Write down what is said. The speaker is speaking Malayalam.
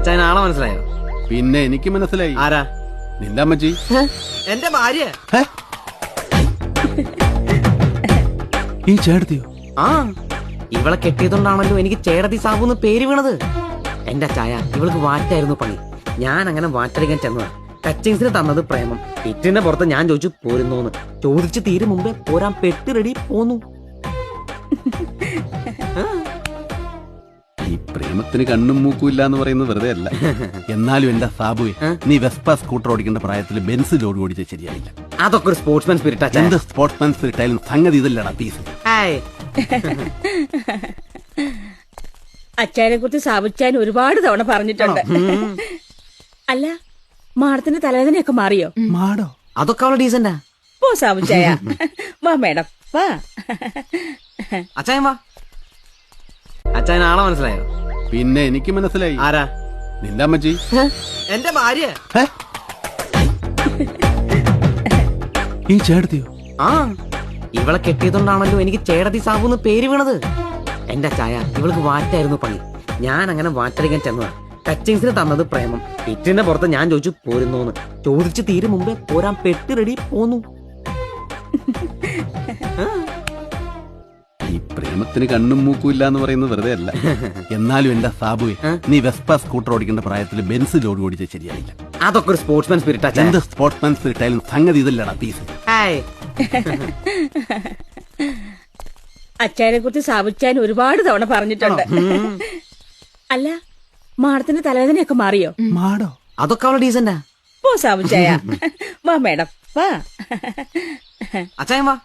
അച്ഛൻ ആളെ മനസ്സിലായോ? പിന്നെ എനിക്ക് മനസ്സിലായി. ആരാ? നിന്റെ അമ്മച്ചി. എന്റെ ഭാര്യ. ഈ ചേട്ടത്തിയോ? ആ, ഇവളെ കെട്ടിയതുകൊണ്ടാണല്ലോ എനിക്ക് ചേടത്തി സാബുന്ന് പേര് വീണത്. എന്റെ ചായ ഇവൾക്ക് വാറ്റായിരുന്നു പണി. ഞാൻ അങ്ങനെ വാറ്റടിക്കാൻ ചെന്നതാ. ടച്ചിങ്സിന് തന്നത് പ്രേമം. ഇറ്റിന്റെ പുറത്ത് ഞാൻ ചോദിച്ചു പോരുന്നോന്ന്. ചോദിച്ചു തീരും മുമ്പേ പോരാൻ പെട്ട് റെഡി പോന്നു. ഈ പ്രേമത്തിന് കണ്ണും മൂക്കും ഇല്ല എന്ന് പറയുന്നത് വെറുതെ അല്ല. എന്നാലും എന്റെ സാബുവെ, നീ വെസ്പ സ്കൂട്ടർ ഓടിക്കേണ്ട പ്രായത്തിൽ ബെൻസ് ലോഡ് ഓടിച്ചത് ശരിയായില്ല. അതൊക്കെ ഒരു സ്പോർട്സ്മാൻ സ്പിരിറ്റ്. എന്ത് സ്പോർട്സ്മാൻ സ്പിരിറ്റ് ആയാലും സംഗതി ഇതല്ലടാ പീസ്. അച്ചായനെ കുറിച്ച് സാബുച്ചാൻ ഒരുപാട് തവണ പറഞ്ഞിട്ടുണ്ട്. അല്ല, മാഡത്തിന്റെ തലവേദനയൊക്കെ മാറിയോ? മാടോ? അതൊക്കെ അവളെ ഡീസന്റാ. പോ സാബുച്ചായ. വാ മേഡം വാ. അച്ചായൻ വാ. അച്ചായൻ ആളെ മനസ്സിലായോ? പിന്നെ എനിക്ക് മനസ്സിലായി. ആരാ? നിന്റെ അമ്മച്ചി. എന്റെ ഭാര്യ. ഈ ചേട്ടത്തിയോ? ആ, ഇവളെ കെട്ടിയതുകൊണ്ടാണല്ലോ എനിക്ക് ചേടത്തി സാബുന്ന് പേര് വീണത്. എന്റെ ചായ ഇവൾക്ക് വാറ്റായിരുന്നു പണി. ഞാൻ അങ്ങനെ വാറ്റടിക്കാൻ ചെന്നതാ. ടച്ചിങ്സിന് തന്നത് പ്രേമം. ഇറ്റിന്റെ പുറത്ത് ഞാൻ ചോദിച്ചു പോരുന്നോന്ന്. ചോദിച്ചു തീരും മുമ്പേ പോരാൻ പെട്ട് റെഡി പോന്നു. ഈ പ്രേമത്തിന് കണ്ണും മൂക്കും ഇല്ല എന്ന് പറയുന്നത് വെറുതെ അല്ല. എന്നാലും എന്റെ സാബുവെ, നീ വെസ്പ സ്കൂട്ടർ ഓടിക്കേണ്ട പ്രായത്തിൽ ബെൻസ് ലോഡ് ഓടിച്ചത് ശരിയായില്ല. അതൊക്കെ ഒരു സ്പോർട്സ്മാൻ സ്പിരിറ്റ്. എന്ത് സ്പോർട്സ്മാൻ സ്പിരിറ്റ് ആയാലും സംഗതി ഇതല്ലടാ പീസ്. അച്ചായനെ കുറിച്ച് സാബുച്ചാൻ ഒരുപാട് തവണ പറഞ്ഞിട്ടുണ്ട്. അല്ല, മാഡത്തിന്റെ തലവേദനയൊക്കെ മാറിയോ? മാടോ? അതൊക്കെ അവളെ ഡീസന്റാ. പോ സാബുച്ചായ. വാ മേഡം വാ. അച്ചായൻ വാ.